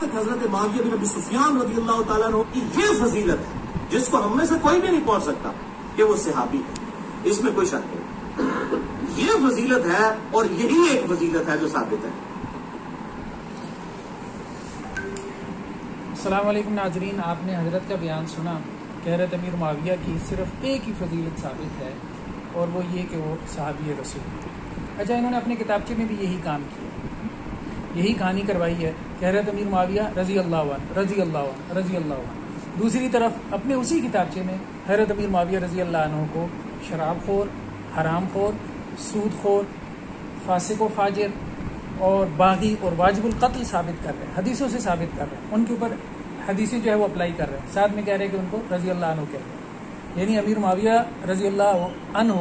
تک حضرت معاویہ بن ابی سفیان رضی اللہ تعالیٰ عنہ کی یہ فضیلت ہے جس کو ہم میں سے کوئی بھی نہیں پہنچ سکتا کہ وہ صحابی ہے، اس میں کوئی شک نہیں. یہ فضیلت ہے اور یہی ایک فضیلت ہے جو ثابت ہے. السلام علیکم ناظرین، آپ نے حضرت کا بیان سنا کہ حضرت امیر معاویہ کی صرف ایک ہی فضیلت ثابت ہے اور وہ یہ کہ وہ صحابی رسول. اچھا، انہوں نے اپنے کتابچے میں بھی یہی کام کیا، یہی کہانی کروائی ہے کہ حضرت امیر معاویہ رضی اللہ عنہ رضی اللہ عنہ رضی اللہ عنہ. دوسری طرف اپنے اسی کتابچے میں حضرت امیر معاویہ رضی اللہ عنہ کو شراب خور، حرام خور، سود خور، فاسق و فاجر اور باغی اور واجب القتل ثابت کر رہے ہیں، حدیثوں سے ثابت کر رہے ہیں، ان کے اوپر حدیثیں جو ہے وہ اپلائی کر رہے ہیں، ساتھ میں کہہ رہے ہیں کہ ان کو رضی اللہ عنہ کہہ رہے ہیں. یعنی امیر معاویہ رضی اللہ عنہ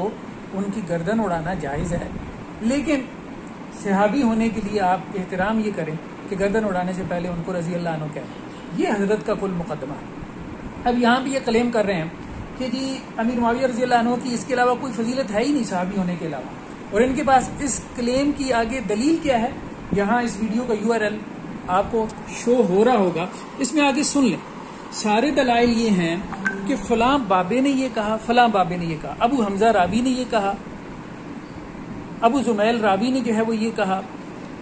ان کی گردن اڑانا جائز ہے، لیکن صحابی ہونے کے لیے آپ احترام یہ کریں کہ گردن اڑانے سے پہلے ان کو رضی اللہ عنہ کہیں. یہ حضرت کا کل مقدمہ ہے. اب یہاں بھی یہ کلیم کر رہے ہیں کہ جی امیر معاویہ رضی اللہ عنہ کی اس کے علاوہ کوئی فضیلت ہے ہی نہیں صحابی ہونے کے علاوہ، اور ان کے پاس اس کلیم کی آگے دلیل کیا ہے. یہاں اس ویڈیو کا URL آپ کو شو ہو رہا ہوگا، اس میں آگے سن لیں. سارے دلائل یہ ہیں کہ فلاں بابے نے یہ کہا، فلاں بابے نے یہ کہا، ابو حمزہ راوی نے یہ کہا، ابو زمیل راوی نے جو ہے وہ یہ کہا،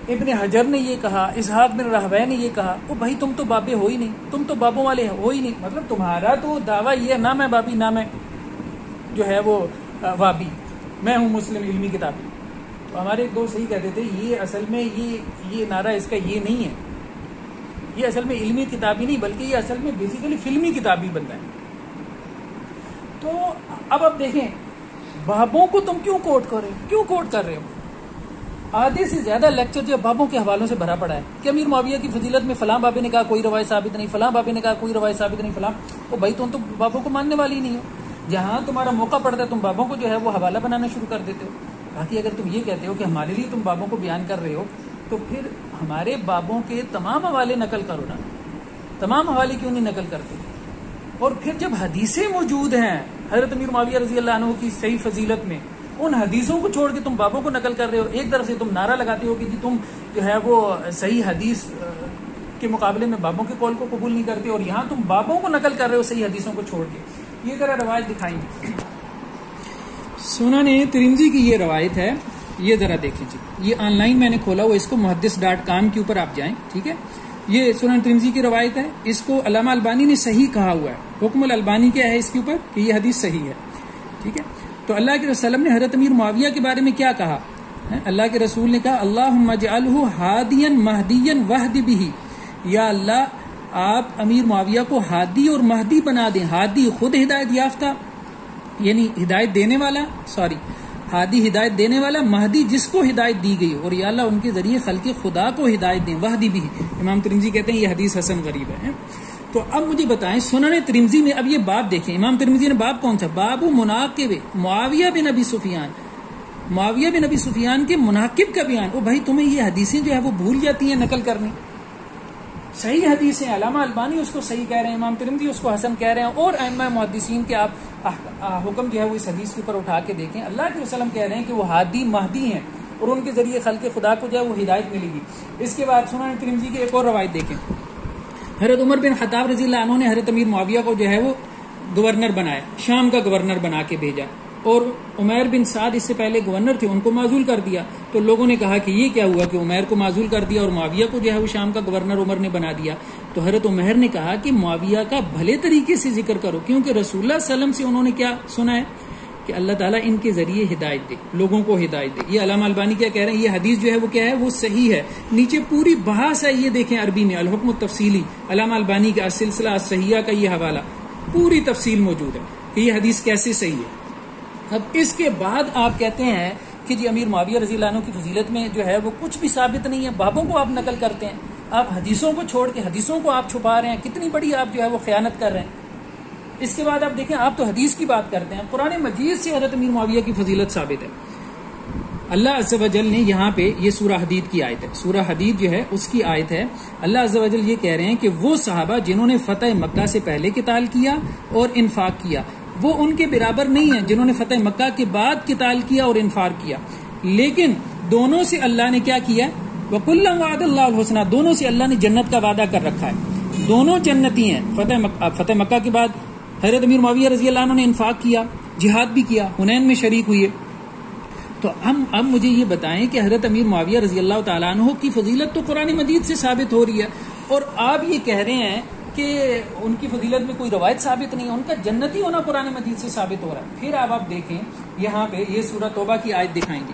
ابن حجر نے یہ کہا، اسحاق بن راہوے نے یہ کہا. او بھائی تم تو بابے ہو ہی نہیں، تم تو بابوں والے ہو ہی نہیں. مطلب تمہارا تو دعویٰ یہ ہے نہ میں بابی نہ میں جو ہے وہ وابی، میں ہوں مسلم علمی کتابی. تو ہمارے ایک دوست صحیح کہتے تھے یہ اصل میں یہ نعرہ اس کا یہ نہیں ہے، یہ اصل میں علمی کتابی نہیں بلکہ یہ اصل میں بیسیکلی فلمی کتابی بنتا ہے. تو اب دیکھیں بابوں کو تم کیوں کوٹ کر رہے ہو؟ آدھے سے زیادہ لیکچر جو بابوں کے حوالوں سے بھرا پڑا ہے کہ امیر معاویہ کی فضیلت میں فلاں بابے نے کہا کوئی روایت ثابت نہیں، فلاں بابے نے کہا کوئی روایت ثابت نہیں، فلاں. او بھائی تم تو بابوں کو ماننے والی ہی نہیں ہو. جہاں تمہارا موقع پڑتا ہے تم بابوں کو جو ہے وہ حوالہ بنانا شروع کر دیتے ہو. باقی اگر تم یہ کہتے ہو کہ ہمارے لیے تم بابوں کو بیان کر رہے ہو تو پھر ہمارے بابوں کے تمام حوالے نقل کرو نا. تمام حوالے کیوں نہیں نقل کرتے؟ اور پھر جب حدیثیں موجود ہیں حضرت امیر معاویہ رضی اللہ عنہ کی صحیح فضیلت میں، ان حدیثوں کو چھوڑ کے تم بابوں کو نقل کر رہے ہو. ایک طرف سے تم نعرہ لگاتے ہو کہ جی تم جو ہے وہ صحیح حدیث کے مقابلے میں بابوں کے قول کو قبول نہیں کرتے، اور یہاں تم بابوں کو نقل کر رہے ہو صحیح حدیثوں کو چھوڑ کے. یہ ذرا روایت دکھائیں گے. سنن ترمذی کی یہ روایت ہے، یہ ذرا دیکھیں جی. یہ آن لائن میں نے کھولا ہوا، اس کو muhaddis.com کے اوپر آپ جائیں، ٹھیک ہے. یہ سنن ترمذی کی روایت ہے، اس کو علامہ البانی نے صحیح کہا ہوا ہے. حکم الالبانی کیا ہے اس کے اوپر کہ یہ حدیث صحیح ہے، ٹھیک ہے. تو اللہ کے رسول نے حضرت امیر معاویہ کے بارے میں کیا کہا؟ اللہ کے رسول نے کہا اللہم اجعلہ ہادیا مہدیا واہد بہ. یا اللہ آپ امیر معاویہ کو ہادی اور مہدی بنا دیں. ہادی خود ہدایت یافتہ یعنی ہدایت دینے والا، ہادی ہدایت دینے والا، مہدی جس کو ہدایت دی گئی، اور یا اللہ ان کے ذریعے خلق خدا کو ہدایت دیں. وحدی بھی امام ترمذی کہتے ہیں یہ حدیث حسن غریب ہے. تو اب مجھے بتائیں سنن ترمذی میں اب یہ باب دیکھیں، امام ترمذی نے باب کون سا؟ باب مناقب معاویہ بن ابی سفیان، معاویہ بن ابی سفیان کے مناقب کا بیان. او بھائی تمہیں یہ حدیثیں جو ہے وہ بھول جاتی ہیں نقل کرنی. صحیح حدیثیں علامہ البانی اس کو صحیح کہہ رہے ہیں، امام ترمذی اس کو حسن کہہ رہے ہیں، اور ائمہ محدثین کے آپ حکم جو ہے وہ اس حدیث کے اوپر اٹھا کے دیکھیں. اللہ کے وسلم کہہ رہے ہیں کہ وہ ہادی مہدی ہیں اور ان کے ذریعے خلق خدا کو جو ہے وہ ہدایت ملے گی. اس کے بعد سنن ترمذی کی ایک اور روایت دیکھیں. حضرت عمر بن خطاب رضی اللہ عنہ نے حضرت امیر معاویہ کو جو ہے وہ گورنر بنایا، شام کا گورنر بنا کے بھیجا، اور عمیر بن سعد اس سے پہلے گورنر تھے، ان کو معزول کر دیا. تو لوگوں نے کہا کہ یہ کیا ہوا کہ عمیر کو معزول کر دیا اور معاویہ کو جو ہے وہ شام کا گورنر عمر نے بنا دیا. تو حضرت عمیر نے کہا کہ معاویہ کا بھلے طریقے سے ذکر کرو، کیونکہ رسول اللہ صلی اللہ علیہ وسلم سے انہوں نے کیا سنا ہے کہ اللہ تعالیٰ ان کے ذریعے ہدایت دے، لوگوں کو ہدایت دے. یہ علامہ البانی کیا کہہ رہے ہیں؟ یہ حدیث جو ہے وہ کیا ہے؟ وہ صحیح ہے. نیچے پوری بحث ہے، یہ دیکھیں عربی میں الحکم التفصیلی، علامہ البانی کا السلسلہ الصحیحہ کا یہ حوالہ، پوری تفصیل موجود ہے کہ یہ حدیث کیسے صحیح ہے. اب اس کے بعد آپ کہتے ہیں کہ جی امیر معاویہ رضی اللہ عنہ کی فضیلت میں جو ہے وہ کچھ بھی ثابت نہیں ہے، بابوں کو آپ نقل کرتے ہیں، آپ حدیثوں کو چھوڑ کے حدیثوں کو آپ چھپا رہے ہیں. کتنی بڑی آپ جو ہے وہ خیانت کر رہے ہیں. اس کے بعد آپ دیکھیں، آپ تو حدیث کی بات کرتے ہیں، قرآن مجید سے حضرت امیر معاویہ کی فضیلت ثابت ہے. اللہ عز و جل نے یہاں پہ یہ سورہ حدید کی آیت ہے، سورہ حدید جو ہے اس کی آیت ہے. اللہ عز و جل یہ کہہ رہے ہیں کہ وہ صحابہ جنہوں نے فتح مکہ سے پہلے قتال کیا اور انفاق کیا، وہ ان کے برابر نہیں ہیں جنہوں نے فتح مکہ کے بعد قتال کیا اور انفاق کیا، لیکن دونوں سے اللہ نے کیا کیا؟ وَكُلًّا وَعَدَ اللَّهُ الْحُسْنَى، دونوں سے اللہ نے جنت کا وعدہ کر رکھا ہے، دونوں جنتی ہیں۔ فتح مکہ کے بعد حضرت امیر معاویہ رضی اللہ عنہ نے انفاق کیا، جہاد بھی کیا، حنین میں شریک ہوئے۔ تو اب مجھے یہ بتائیں کہ حضرت امیر معاویہ رضی اللہ تعالیٰ عنہ کی فضیلت تو قرآن مجید سے ثابت ہو رہی ہے، اور آپ یہ کہہ رہے ہیں کہ ان کی فضیلت میں کوئی روایت ثابت نہیں ہے، ان کا جنتی ہونا قرآن مجید سے ثابت ہو رہا ہے۔ پھر آپ دیکھیں یہاں پہ یہ سورہ توبہ کی آیت دکھائیں گے۔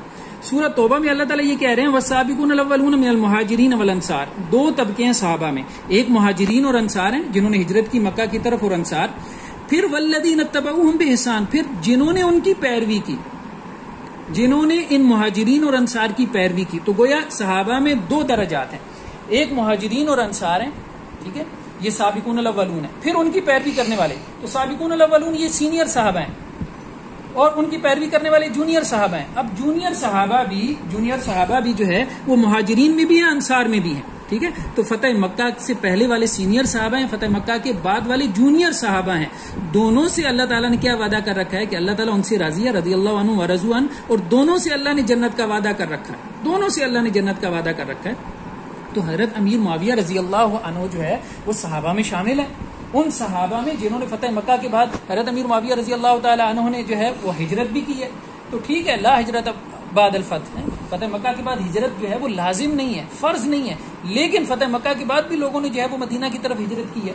سورہ توبہ میں اللہ تعالیٰ یہ کہہ رہے ہیں وَالسَّابِقُونَ الْأَوَّلُونَ مِنَ الْمُهَاجِرِينَ وَالْأَنصَارِ، دو طبقے ہیں صحابہ میں، ایک مہاجرین اور انصار ہیں جنہوں نے ہجرت کی مکہ کی طرف، اور انصار، پھر وَالَّذِينَ اتَّبَعُوهُم بِإِحْسَانٍ، پھر جنہوں نے ان کی پیروی کی، جنہوں نے ان مہاجرین اور انصار کی پیروی کی۔ تو گویا صحابہ میں دو درجات ہیں، ایک مہاجرین اور انصار ہیں، ٹھیک ہے، یہ سابقون الاولون ہیں، پھر ان کی پیروی کرنے والے، تو سابقون الاولون یہ سینئر صحابہ ہیں، اور ان کی پیروی کرنے والے جونیئر صحابہ ہیں۔ اب جونیئر صحابہ بھی جو ہے وہ مہاجرین میں بھی ہیں، انصار میں بھی ہیں، ٹھیک ہے۔ تو فتح مکہ سے پہلے والے سینئر صحابہ ہیں، فتح مکہ کے بعد والے جونیئر صحابہ ہیں۔ دونوں سے اللہ تعالیٰ نے کیا وعدہ کر رکھا ہے کہ اللہ تعالیٰ ان سے راضی ہے، رضی اللہ عنہ ورضوا عنہ، اور دونوں سے اللہ نے جنت کا وعدہ کر رکھا ہے، دونوں سے اللہ نے جنت کا وعدہ کر رکھا ہے۔ تو حضرت امیر معاویہ رضی اللہ عنہ جو ہے وہ صحابہ میں شامل ہیں، ان صحابہ میں جنہوں نے فتح مکہ کے بعد حضرت امیر معاویہ رضی اللہ تعالی عنہ نے جو ہے وہ ہجرت بھی کی ہے۔ تو ٹھیک ہے، لا ہجرت بعد الفتح ہے، فتح مکہ کے بعد ہجرت جو ہے وہ لازم نہیں ہے، فرض نہیں ہے، لیکن فتح مکہ کے بعد بھی لوگوں نے جو ہے وہ مدینہ کی طرف ہجرت کی ہے۔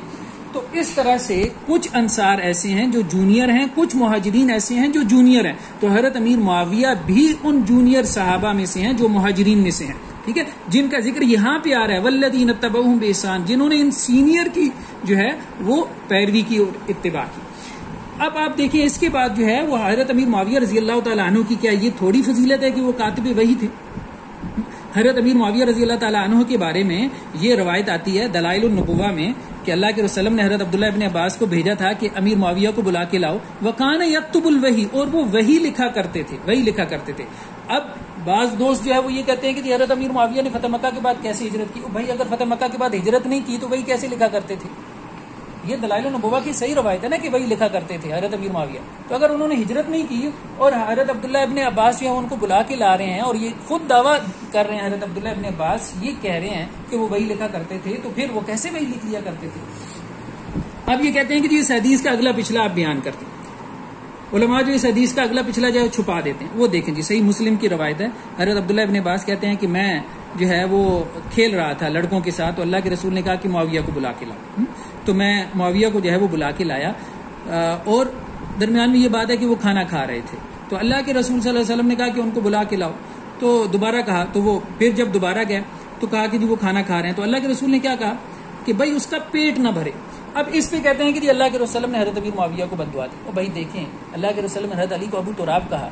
تو اس طرح سے کچھ انصار ایسے ہیں جو جونیئر ہیں، کچھ مہاجرین ایسے ہیں جو جونیئر ہیں۔ تو حضرت امیر معاویہ بھی ان جونیئر صحابہ میں سے ہیں جو مہاجرین میں سے ہیں، ٹھیک ہے، جن کا ذکر یہاں پہ آ رہا ہے والذین اتبعوہم بإحسان، جنہوں نے ان سینئر کی جو ہے وہ پیروی کی اور اتباع کی۔ اب آپ دیکھیں اس کے بعد جو ہے وہ حضرت امیر معاویہ رضی اللہ تعالیٰ عنہ کی کیا یہ تھوڑی فضیلت ہے کہ وہ کاتب وحی تھے؟ حضرت امیر معاویہ رضی اللہ تعالیٰ عنہ کے بارے میں یہ روایت آتی ہے دلائل النبوہ میں کہ اللہ کے رسول نے حضرت عبداللہ ابن عباس کو بھیجا تھا کہ امیر معاویہ کو بلا کے لاؤ، وکان یکتب الوحی، اور وہ وحی لکھا کرتے تھے۔ اب بعض دوست جو ہے وہ یہ کہتے ہیں کہ حضرت امیر معاویہ نے فتح مکہ کے بعد کیسے ہجرت کی؟ بھائی اگر فتح مکہ کے بعد ہجرت نہیں کی تو وہی کیسے لکھا کرتے تھے؟ یہ دلائل النبوہ کی صحیح روایت ہے نا کہ وہی لکھا کرتے تھے حضرت امیر معاویہ۔ تو اگر انہوں نے ہجرت نہیں کی اور حضرت عبداللہ ابن عباس جو ہے ان کو بلا کے لا رہے ہیں اور یہ خود دعویٰ کر رہے ہیں، حضرت عبداللہ ابن عباس یہ کہہ رہے ہیں کہ وہ وہی لکھا کرتے تھے، تو پھر وہ کیسے وہی لکھ لیا کرتے تھے؟ اب یہ کہتے ہیں کہ اس حدیث کا اگلا پچھلا آپ بیان کرتے ہیں۔ علماء جو اس حدیث کا اگلا پچھلا جو ہے چھپا دیتے ہیں، وہ دیکھیں جی صحیح مسلم کی روایت ہے، حضرت عبداللہ ابن عباس کہتے ہیں کہ میں جو ہے وہ کھیل رہا تھا لڑکوں کے ساتھ، تو اللہ کے رسول نے کہا کہ معاویہ کو بلا کے لاؤ، تو میں معاویہ کو جو ہے وہ بلا کے لایا، اور درمیان میں یہ بات ہے کہ وہ کھانا کھا رہے تھے، تو اللہ کے رسول صلی اللہ علیہ وسلم نے کہا کہ ان کو بلا کے لاؤ، تو دوبارہ کہا، تو وہ پھر جب دوبارہ گئے تو کہا کہ جی وہ کھانا کھا رہے ہیں، تو اللہ کے رسول نے کیا کہا کہ بھائی اس کا پیٹ نہ بھرے۔ اب اس پہ کہتے ہیں کہ جی اللہ کے رسول نے حضرت امیر معاویہ کو بد دعا دی، اور بھائی دیکھیں اللہ کے رسول نے حضرت علی کو ابو تراب کہا،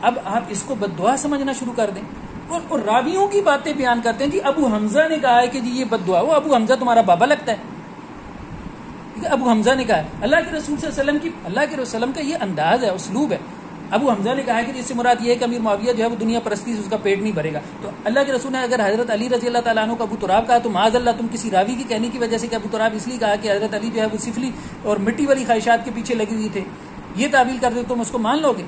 اب آپ اس کو بد دعا سمجھنا شروع کر دیں، اور راویوں کی باتیں بیان کرتے ہیں، جی ابو حمزہ نے کہا ہے کہ جی یہ بد دعا، وہ ابو حمزہ تمہارا بابا لگتا ہے، ابو حمزہ نے کہا ہے، اللہ کے رسول صلی اللہ علیہ وسلم کی، اللہ کے رسول کا یہ انداز ہے، اسلوب ہے، ابو حمزہ نے کہا ہے کہ اس سے مراد یہ ہے کہ امیر معاویہ جو ہے وہ دنیا پرستی سے اس کا پیٹ نہیں بھرے گا، تو اللہ کے رسول نے اگر حضرت علی رضی اللہ تعالیٰ عنہ کو ابو تراب کہا تو معاذ اللہ تم کسی راوی کی کہنے کی وجہ سے کہ ابو تراب اس لیے کہا کہ حضرت علی جو ہے وہ سفلی اور مٹی والی خواہشات کے پیچھے لگے ہوئے تھے، یہ تعویل کر دے تم اس کو مان لو گے؟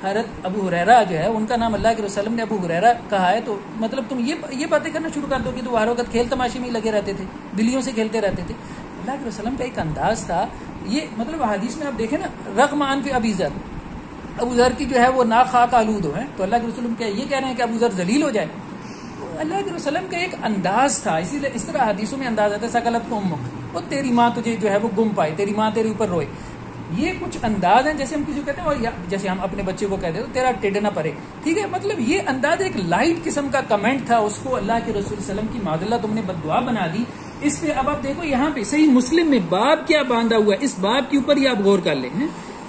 حضرت ابو ہریرہ جو ہے ان کا نام اللہ کے رسول نے ابو ہریرہ کہا ہے، تو مطلب تم یہ باتیں کرنا شروع کر دو کہ تو ہر وقت کھیل تماشے میں لگے رہتے تھے، بلیوں سے کھیلتے رہتے تھے۔ اللہ کے رسول کا ایک انداز تھا، یہ مطلب حدیث میں آپ دیکھیں نا، رغم ان فی ابی ذر، ابو ذر کی جو ہے وہ ناک خاک آلود ہو ہے، تو اللہ کے رسول یہ کہہ رہے ہیں کہ ابو ذر ذلیل ہو جائے، اللہ کے رسول کا ایک انداز تھا، اسی لیے اس طرح حدیثوں میں انداز آتا ہے سکلت کو امک، وہ تیری ماں تجھے جو ہے وہ گم پائے، تیری ماں تیرے اوپر روئے، یہ کچھ انداز ہیں جیسے ہم کسی کو کہتے ہیں، اور جیسے ہم اپنے بچے کو کہتے ہیں تو تیرا ٹیڈ نہ پڑے، ٹھیک ہے، مطلب یہ انداز ایک لائٹ قسم کا کمنٹ تھا، اس کو اللہ کے رسول صلی اللہ علیہ وسلم کی معاذ اللہ تم نے بد دعا بنا دی۔ اس پہ اب آپ دیکھو یہاں پہ صحیح مسلم میں باب کیا باندھا ہوا ہے، اس باب کے اوپر یہ آپ غور کر لیں،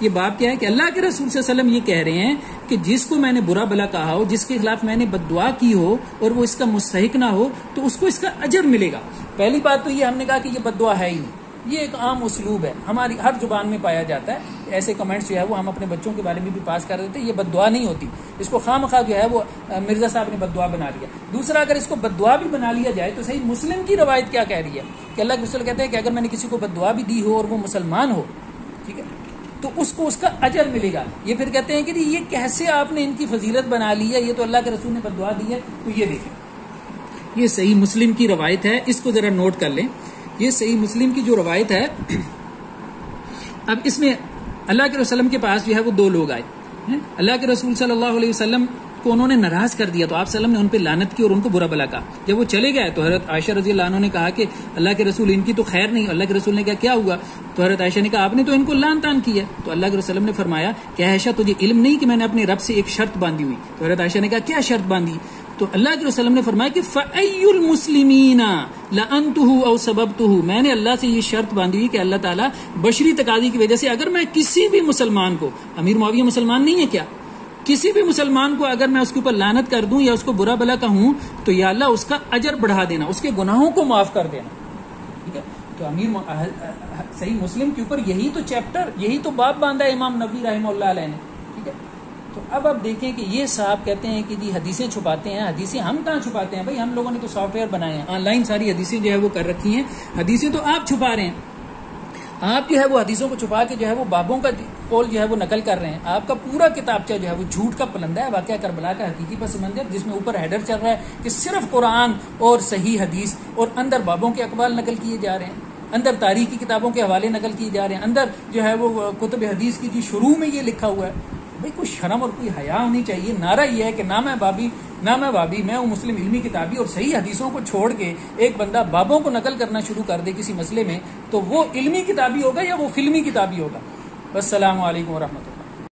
یہ باب کیا ہے کہ اللہ کے رسول صلی اللہ علیہ وسلم یہ کہہ رہے ہیں کہ جس کو میں نے برا بلا کہا ہو، جس کے خلاف میں نے بد دعا کی ہو اور وہ اس کا مستحق نہ ہو تو اس کو اس کا اجر ملے گا۔ پہلی بات تو یہ ہم نے کہا کہ یہ بد دعا ہے ہی نہیں، یہ ایک عام اسلوب ہے، ہماری ہر زبان میں پایا جاتا ہے، ایسے کمنٹس جو ہے وہ ہم اپنے بچوں کے بارے میں بھی پاس کر دیتے ہیں، یہ بد دعا نہیں ہوتی، اس کو خواہ مخواہ جو ہے وہ مرزا صاحب نے بد دعا بنا لیا۔ دوسرا اگر اس کو بد دعا بھی بنا لیا جائے تو صحیح مسلم کی روایت کیا کہہ رہی ہے کہ اللہ کے رسول کہتے ہیں کہ اگر میں نے کسی کو بد دعا بھی دی ہو اور وہ مسلمان ہو، ٹھیک ہے، تو اس کو اس کا اجر ملے گا۔ یہ پھر کہتے ہیں کہ یہ کیسے آپ نے ان کی فضیلت بنا لی ہے، یہ تو اللہ کے رسول نے بد دعا دی ہے، تو یہ دیکھیں یہ صحیح مسلم کی روایت ہے، اس کو ذرا نوٹ کر لیں. یہ صحیح مسلم کی جو روایت ہے، اب اس میں اللہ کے رسول کے پاس جو ہے وہ دو لوگ آئے. اللہ کے رسول صلی اللہ علیہ وسلم کو انہوں نے ناراض کر دیا، تو آپ صلی اللہ علیہ وسلم نے ان پہ لعنت کی اور ان کو برا بلا کہا. جب وہ چلے گئے تو حضرت عائشہ رضی اللہ عنہ نے کہا کہ اللہ کے رسول ان کی تو خیر نہیں. اللہ کے رسول نے کہا کیا ہوا؟ تو حضرت عائشہ نے کہا آپ نے تو ان کو لعن طعن کیا. تو اللہ کے رسول نے فرمایا کہ عائشہ تجھے علم نہیں کہ میں نے اپنے رب سے ایک شرط باندھی ہوئی؟ تو حضرت عائشہ نے کہا کیا شرط باندھی؟ تو اللہ کے رسول نے فرمایا کہ فَأَيُّ الْمُسْلِمِينَ لَأَنْتُهُ أَوْ سَبَبْتُهُ، میں نے اللہ سے یہ شرط باندھی ہوئی کہ اللہ تعالیٰ بشری تقاضی کی وجہ سے اگر میں کسی بھی مسلمان کو، امیر معاویہ مسلمان نہیں ہے کیا، کسی بھی مسلمان کو اگر میں اس کے اوپر لعنت کر دوں یا اس کو برا بلا کہوں تو یا اللہ اس کا اجر بڑھا دینا، اس کے گناہوں کو معاف کر دینا. ٹھیک ہے، تو امیر صحیح مسلم کے اوپر یہی تو چیپٹر، یہی تو باب باندھا ہے امام نبوی رحمہ اللہ علیہ نے. ٹھیک ہے، تو اب آپ دیکھیں کہ یہ صاحب کہتے ہیں کہ جی حدیثیں چھپاتے ہیں. حدیثیں ہم کہاں چھپاتے ہیں بھائی، ہم لوگوں نے تو سافٹ ویئر بنائے ہیں، آن لائن ساری حدیثیں جو ہے وہ کر رکھی ہیں. حدیثیں تو آپ چھپا رہے ہیں، آپ جو ہے وہ حدیثوں کو چھپا کے جو ہے وہ بابوں کا قول جو ہے وہ نقل کر رہے ہیں. آپ کا پورا کتابچہ جو ہے وہ جھوٹ کا پلندہ ہے، واقعہ کربلا کا حقیقی پس منظر، جس میں اوپر ہیڈر چل رہا ہے کہ صرف قرآن اور صحیح حدیث، اور اندر بابوں کے اقوال نقل کیے جا رہے ہیں، اندر تاریخی کتابوں کے حوالے نقل کیے جا رہے ہیں، اندر جو ہے وہ کتب حدیث کی شروع میں یہ لکھا ہوا ہے. بھائی کوئی شرم اور کوئی حیا ہونی چاہیے. نعرہ یہ ہے کہ نہ میں بابی، میں ہوں مسلم علمی کتابی، اور صحیح حدیثوں کو چھوڑ کے ایک بندہ بابوں کو نقل کرنا شروع کر دے کسی مسئلے میں، تو وہ علمی کتابی ہوگا یا وہ فلمی کتابی ہوگا. السلام علیکم ورحمۃ اللہ.